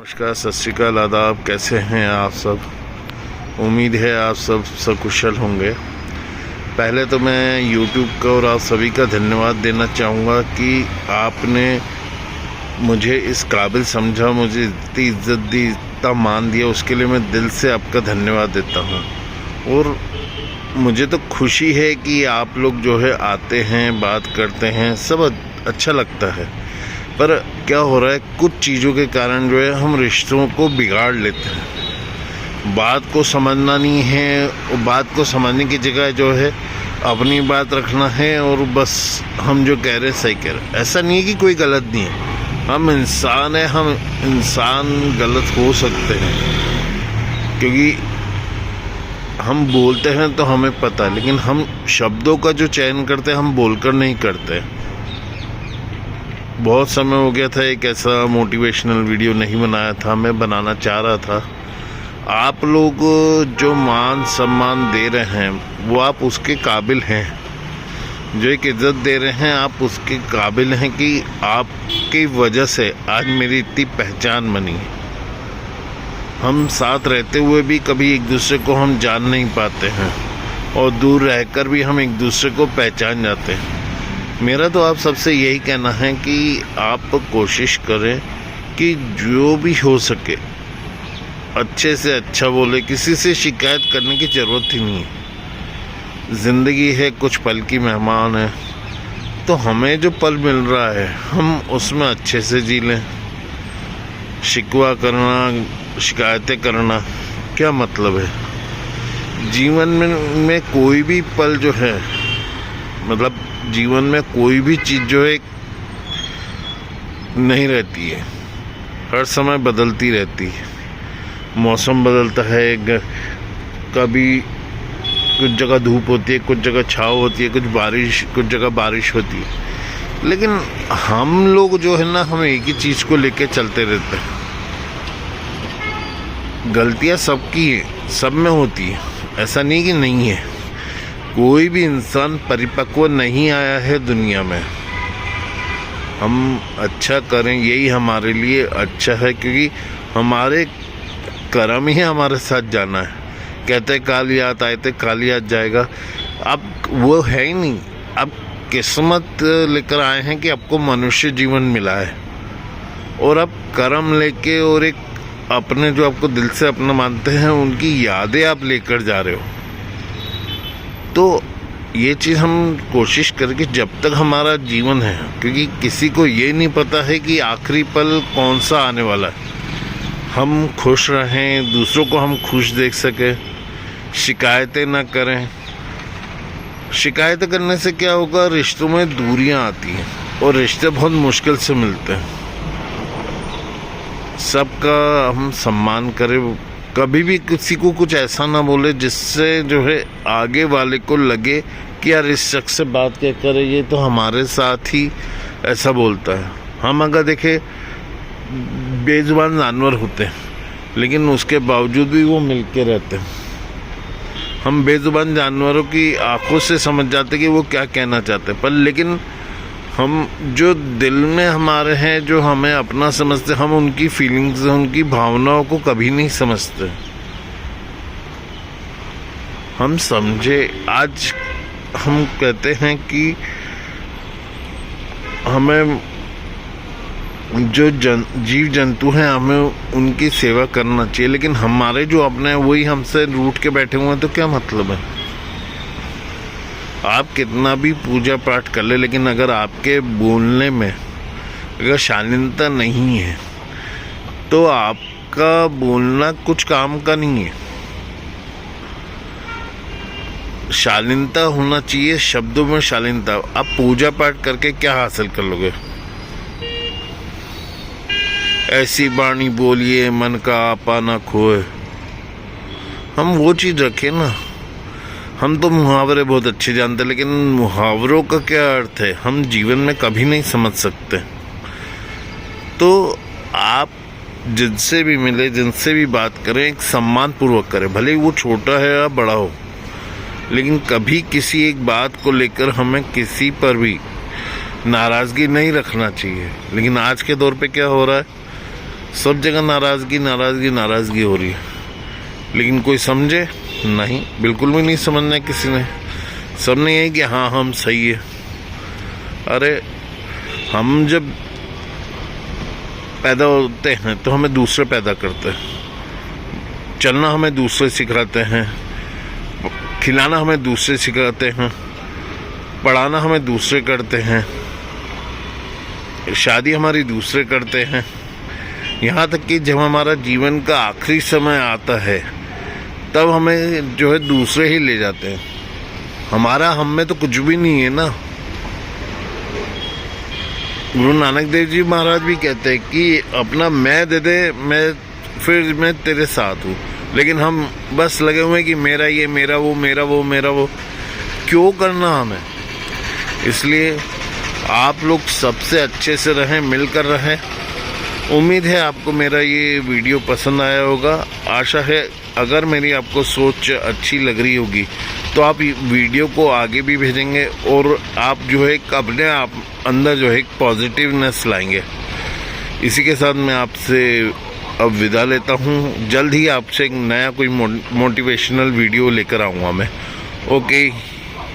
नमस्कार, सत श्री अकाल, आदाब। कैसे हैं आप सब? उम्मीद है आप सब सकुशल होंगे। पहले तो मैं YouTube का और आप सभी का धन्यवाद देना चाहूँगा कि आपने मुझे इस काबिल समझा, मुझे इतनी इज्जत दी, इतना मान दिया, उसके लिए मैं दिल से आपका धन्यवाद देता हूँ। और मुझे तो खुशी है कि आप लोग जो है आते हैं, बात करते हैं, सब अच्छा लगता है। पर क्या हो रहा है, कुछ चीज़ों के कारण जो है हम रिश्तों को बिगाड़ लेते हैं। बात को समझना नहीं है, और बात को समझने की जगह जो है अपनी बात रखना है और बस हम जो कह रहे हैं सही कह रहे हैं। ऐसा नहीं है कि कोई गलत नहीं है, हम इंसान हैं, हम इंसान गलत हो सकते हैं क्योंकि हम बोलते हैं तो हमें पता है, लेकिन हम शब्दों का जो चयन करते हैं हम बोलकर नहीं करते। बहुत समय हो गया था एक ऐसा मोटिवेशनल वीडियो नहीं बनाया था, मैं बनाना चाह रहा था। आप लोग जो मान सम्मान दे रहे हैं वो आप उसके काबिल हैं, जो एक इज़्ज़त दे रहे हैं आप उसके काबिल हैं कि आपकी वजह से आज मेरी इतनी पहचान बनी। हम साथ रहते हुए भी कभी एक दूसरे को हम जान नहीं पाते हैं और दूर रहकर भी हम एक दूसरे को पहचान जाते हैं। मेरा तो आप सबसे यही कहना है कि आप कोशिश करें कि जो भी हो सके अच्छे से अच्छा बोले, किसी से शिकायत करने की ज़रूरत ही नहीं है। ज़िंदगी है, कुछ पल की मेहमान है, तो हमें जो पल मिल रहा है हम उसमें अच्छे से जी लें। शिकवा करना, शिकायतें करना क्या मतलब है? जीवन में कोई भी पल जो है, मतलब जीवन में कोई भी चीज़ जो है नहीं रहती है, हर समय बदलती रहती है। मौसम बदलता है, कभी कुछ जगह धूप होती है, कुछ जगह छाँव होती है, कुछ जगह बारिश होती है, लेकिन हम लोग जो है ना, हम एक ही चीज़ को लेके चलते रहते हैं। गलतियाँ सबकी हैं, सब में होती है, ऐसा नहीं कि नहीं है। कोई भी इंसान परिपक्व नहीं आया है दुनिया में। हम अच्छा करें यही हमारे लिए अच्छा है, क्योंकि हमारे कर्म ही हमारे साथ जाना है। कहते कालियात आए थे कालियात जाएगा, अब वो है ही नहीं। अब किस्मत लेकर आए हैं कि आपको मनुष्य जीवन मिला है और अब कर्म लेके और एक अपने जो आपको दिल से अपना मानते हैं उनकी यादें आप लेकर जा रहे हो। तो ये चीज़ हम कोशिश करें कि जब तक हमारा जीवन है, क्योंकि किसी को ये नहीं पता है कि आखिरी पल कौन सा आने वाला है, हम खुश रहें, दूसरों को हम खुश देख सकें, शिकायतें ना करें। शिकायतें करने से क्या होगा, रिश्तों में दूरियां आती हैं और रिश्ते बहुत मुश्किल से मिलते हैं। सबका हम सम्मान करें, कभी भी किसी को कुछ ऐसा ना बोले जिससे जो है आगे वाले को लगे कि यार इस शख्स से बात क्या करे, ये तो हमारे साथ ही ऐसा बोलता है। हम अगर देखें, बेजुबान जानवर होते हैं लेकिन उसके बावजूद भी वो मिल के रहते हैं। हम बेजुबान जानवरों की आंखों से समझ जाते कि वो क्या कहना चाहते हैं, पर लेकिन हम जो दिल में हमारे हैं, जो हमें अपना समझते, हम उनकी फीलिंग्स, उनकी भावनाओं को कभी नहीं समझते। हम समझे, आज हम कहते हैं कि हमें जो जीव जंतु हैं हमें उनकी सेवा करना चाहिए, लेकिन हमारे जो अपने हैं वही हमसे रूठ के बैठे हुए हैं, तो क्या मतलब है? आप कितना भी पूजा पाठ कर ले, लेकिन अगर आपके बोलने में अगर शालीनता नहीं है तो आपका बोलना कुछ काम का नहीं है। शालीनता होना चाहिए, शब्दों में शालीनता। आप पूजा पाठ करके क्या हासिल कर लोगे? ऐसी वाणी बोलिए मन का आपा ना खोए। हम वो चीज़ रखें ना। हम तो मुहावरे बहुत अच्छे जानते हैं, लेकिन मुहावरों का क्या अर्थ है हम जीवन में कभी नहीं समझ सकते। तो आप जिनसे भी मिले, जिनसे भी बात करें, एक सम्मान पूर्वक करें, भले ही वो छोटा है या बड़ा हो, लेकिन कभी किसी एक बात को लेकर हमें किसी पर भी नाराज़गी नहीं रखना चाहिए। लेकिन आज के दौर पे क्या हो रहा है, सब जगह नाराज़गी नाराज़गी नाराज़गी हो रही है, लेकिन कोई समझे नहीं, बिल्कुल भी नहीं समझना किसी ने। सब ने यही कि हाँ हम सही है। अरे हम जब पैदा होते हैं तो हमें दूसरे पैदा करते हैं, चलना हमें दूसरे सिखाते हैं, खिलाना हमें दूसरे सिखाते हैं, पढ़ाना हमें दूसरे करते हैं, शादी हमारी दूसरे करते हैं। यहाँ तक कि जब हमारा जीवन का आखिरी समय आता है तब हमें जो है दूसरे ही ले जाते हैं। हमारा हम में तो कुछ भी नहीं है ना। गुरु नानक देव जी महाराज भी कहते हैं कि अपना मैं दे दे, मैं तेरे साथ हूँ। लेकिन हम बस लगे हुए हैं कि मेरा ये, मेरा वो, मेरा वो, मेरा वो। क्यों करना हमें? इसलिए आप लोग सबसे अच्छे से रहें, मिलकर रहें। उम्मीद है आपको मेरा ये वीडियो पसंद आया होगा। आशा है अगर मेरी आपको सोच अच्छी लग रही होगी तो आप वीडियो को आगे भी भेजेंगे और आप जो है अपने आप अंदर जो है एक पॉजिटिवनेस लाएंगे। इसी के साथ मैं आपसे अब विदा लेता हूँ। जल्द ही आपसे एक नया कोई मोटिवेशनल वीडियो लेकर आऊँगा मैं। ओके।